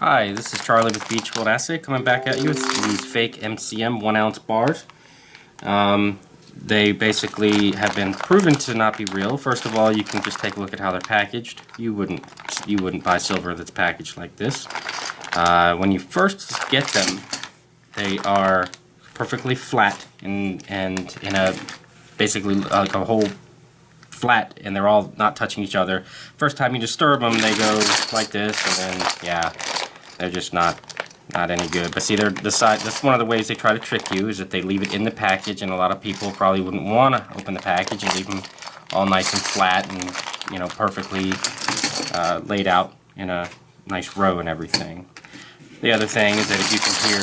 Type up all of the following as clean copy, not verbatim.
Hi, this is Charlie with Beach World Assay coming back at you with these fake MCM 1 ounce bars. They basically have been proven to not be real. First of all, you can just take a look at how they're packaged. You wouldn't buy silver that's packaged like this. When you first get them, they are perfectly flat and in a basically like a whole flat, and they're all not touching each other. First time you disturb them, they go like this, and then yeah, they're just not any good. But see, they're the side. That's one of the ways they try to trick you, is that they leave it in the package, and a lot of people probably wouldn't want to open the package and leave them all nice and flat and perfectly laid out in a nice row and everything. The other thing is that if you can hear,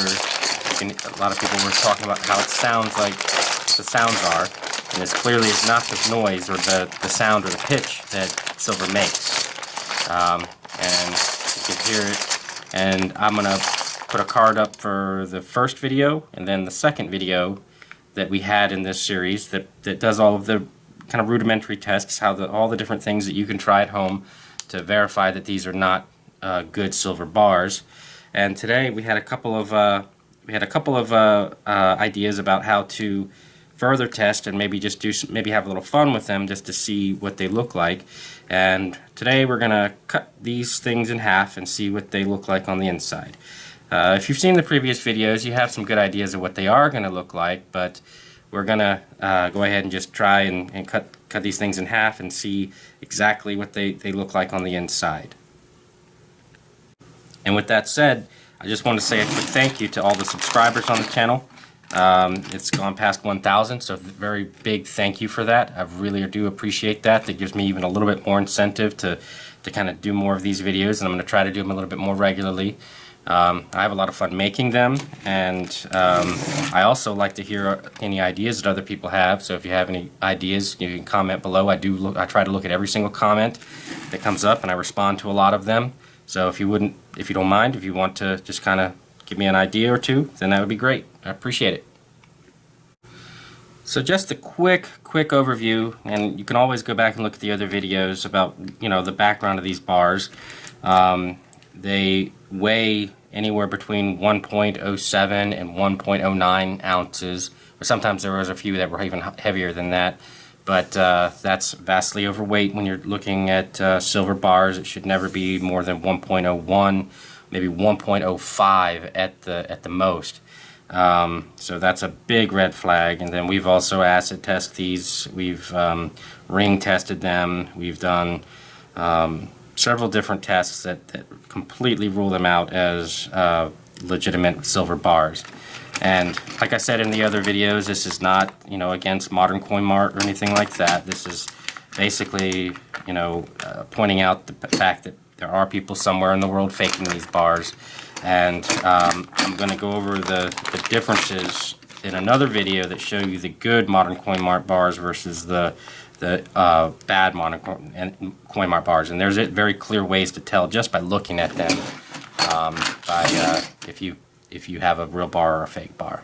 a lot of people were talking about how it sounds like the sounds are. And this clearly is not the noise or the sound or the pitch that silver makes. And you can hear it. And I'm going to put a card up for the first video and then the second video that we had in this series that does all of the kind of rudimentary tests, all the different things that you can try at home to verify that these are not good silver bars. And today we had a couple of ideas about how to further test and maybe have a little fun with them just to see what they look like. And today we're gonna cut these things in half and see what they look like on the inside. If you've seen the previous videos, you have some good ideas of what they are gonna look like, but we're gonna go ahead and just try and cut these things in half and see exactly what they look like on the inside. And with that said, I just want to say a quick thank you to all the subscribers on the channel. It's gone past 1,000, so a very big thank you for that. I really do appreciate that. That gives me even a little bit more incentive to kind of do more of these videos, and I'm going to try to do them a little bit more regularly. I have a lot of fun making them, and I also like to hear any ideas that other people have. So if you have any ideas, you can comment below. I try to look at every single comment that comes up, and I respond to a lot of them. So if you don't mind, if you want to just kind of give me an idea or two, then that would be great. I appreciate it. So just a quick overview, and you can always go back and look at the other videos about the background of these bars. They weigh anywhere between 1.07 and 1.09 ounces. Or sometimes there was a few that were even heavier than that. But that's vastly overweight when you're looking at silver bars. It should never be more than 1.01, maybe 1.05 at the most. So that's a big red flag. And then we've also acid tested these. We've ring tested them. We've done several different tests that completely rule them out as legitimate silver bars. And like I said in the other videos, this is not against modern coin mart or anything like that. This is basically pointing out the fact that there are people somewhere in the world faking these bars. And I'm going to go over the differences in another video that show you the good modern coin mart bars versus the bad modern coin mart bars. And there's very clear ways to tell just by looking at them if you have a real bar or a fake bar.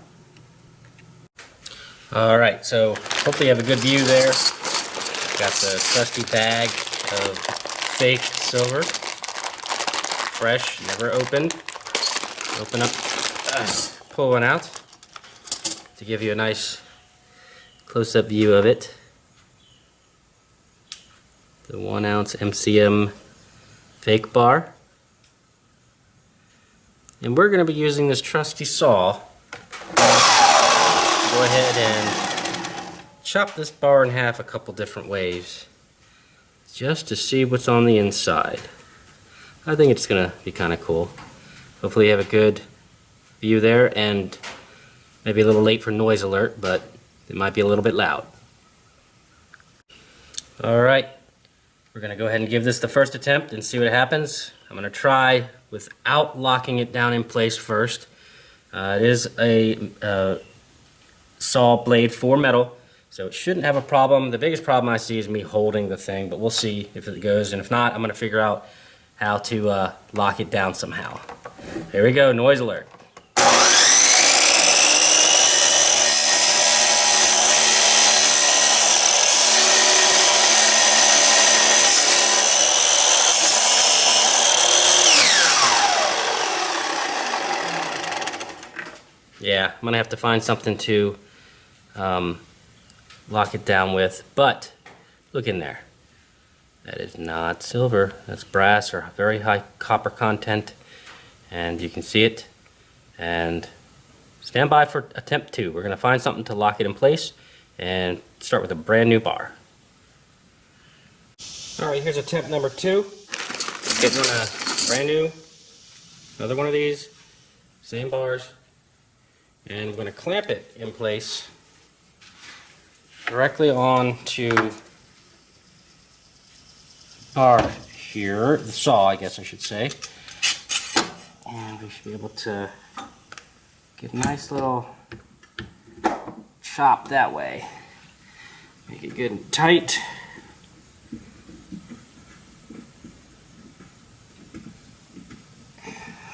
Alright, so hopefully you have a good view there. Got the trusty bag of fake silver. Fresh, never opened. Open up, pull one out to give you a nice close-up view of it. The 1 ounce MCM fake bar. And we're going to be using this trusty saw. Go ahead and chop this bar in half a couple different ways just to see what's on the inside. I think it's going to be kind of cool. Hopefully you have a good view there, and maybe a little late for noise alert, but it might be a little bit loud. Alright, we're going to go ahead and give this the first attempt and see what happens. I'm going to try without locking it down in place first. It is a saw blade for metal, so it shouldn't have a problem. The biggest problem I see is me holding the thing, but we'll see if it goes, and if not, I'm going to figure out how to lock it down somehow. Here we go, noise alert. Yeah, I'm gonna have to find something to lock it down with, but look in there. That is not silver, that's brass or very high copper content, and you can see it. And stand by for attempt 2. We're gonna find something to lock it in place and start with a brand new bar. All right, here's attempt number 2. Getting on a brand new, another one of these, same bars, and we're gonna clamp it in place directly onto bar here, the saw, I guess I should say. And we should be able to get a nice little chop that way. Make it good and tight.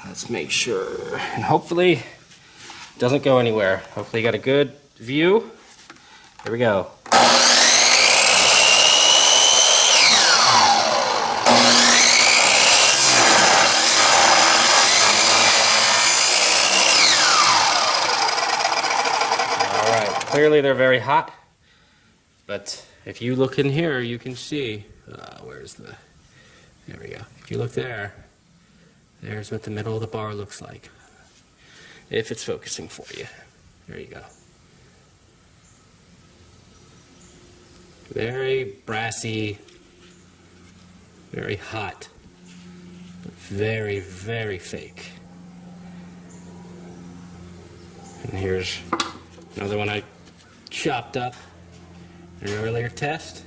Let's make sure, and hopefully it doesn't go anywhere. Hopefully you got a good view. Here we go. Clearly they're very hot, but if you look in here, you can see, where's the, there we go. If you look there, there's what the middle of the bar looks like. If it's focusing for you. There you go. Very brassy, very hot, but very, very fake. And here's another one I chopped up in an earlier test.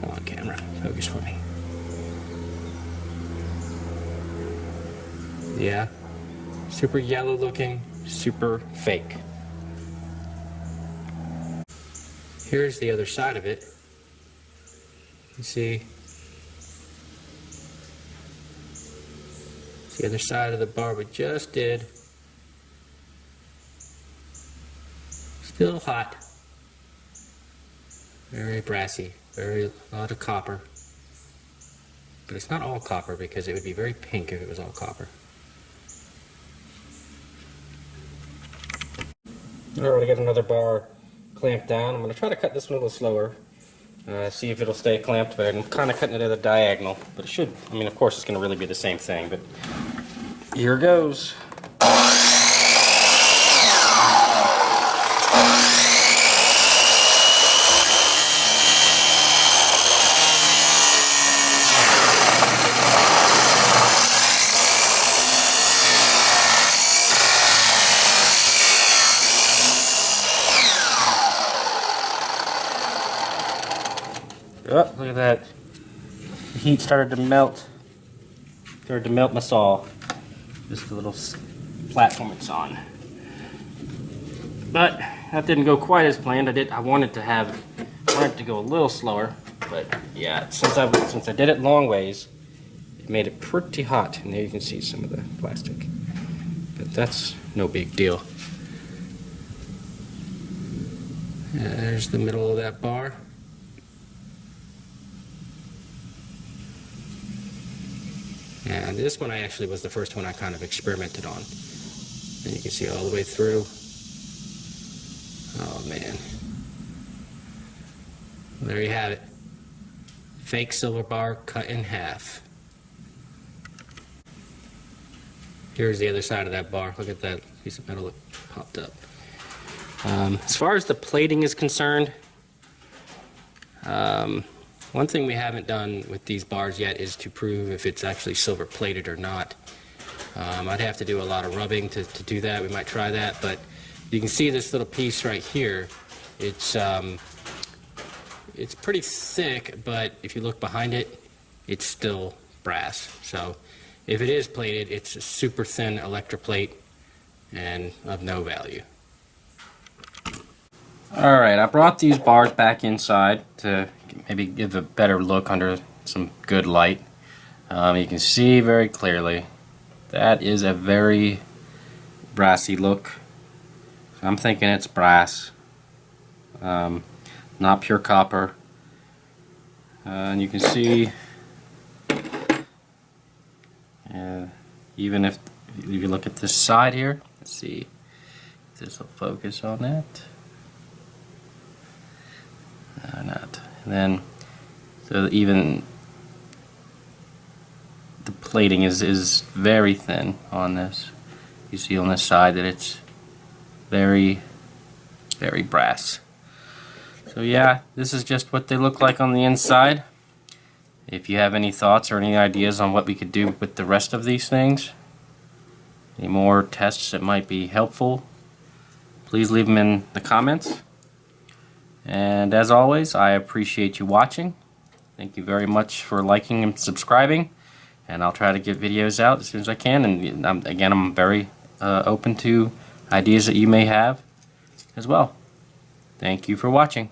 Come on, camera, focus for me. Yeah, super yellow looking, super fake. Here's the other side of it. You see, it's the other side of the bar we just did. Still hot, very brassy, a lot of copper, but it's not all copper because it would be very pink if it was all copper. Alright, I got another bar clamped down. I'm going to try to cut this one a little slower, see if it'll stay clamped, but I'm kind of cutting it at a diagonal, but it should, I mean, of course it's going to really be the same thing, but here goes. Oh, look at that. The heat started to melt. Started to melt my saw. Just the little platform it's on. But that didn't go quite as planned. I wanted it to go a little slower. But yeah, since I did it long ways, it made it pretty hot. And there you can see some of the plastic. But that's no big deal. There's the middle of that bar. And this one actually was the first one I kind of experimented on. And you can see all the way through. Oh man. Well, there you have it. Fake silver bar cut in half. Here's the other side of that bar. Look at that piece of metal that popped up. As far as the plating is concerned, one thing we haven't done with these bars yet is to prove if it's actually silver plated or not. I'd have to do a lot of rubbing to do that. We might try that, but you can see this little piece right here. It's pretty thick, but if you look behind it, it's still brass. So if it is plated, it's a super thin electroplate and of no value. Alright, I brought these bars back inside to maybe give a better look under some good light. You can see very clearly that is a very brassy look. So I'm thinking it's brass, not pure copper. And you can see even if you look at this side here, let's see, this will focus on that. No, not. And then, so even the plating is very thin on this. You see on this side that it's very brass. So yeah, this is just what they look like on the inside. If you have any thoughts or any ideas on what we could do with the rest of these things, any more tests that might be helpful, please leave them in the comments. And as always, I appreciate you watching. Thank you very much for liking and subscribing. And I'll try to get videos out as soon as I can. And again, I'm very open to ideas that you may have as well. Thank you for watching.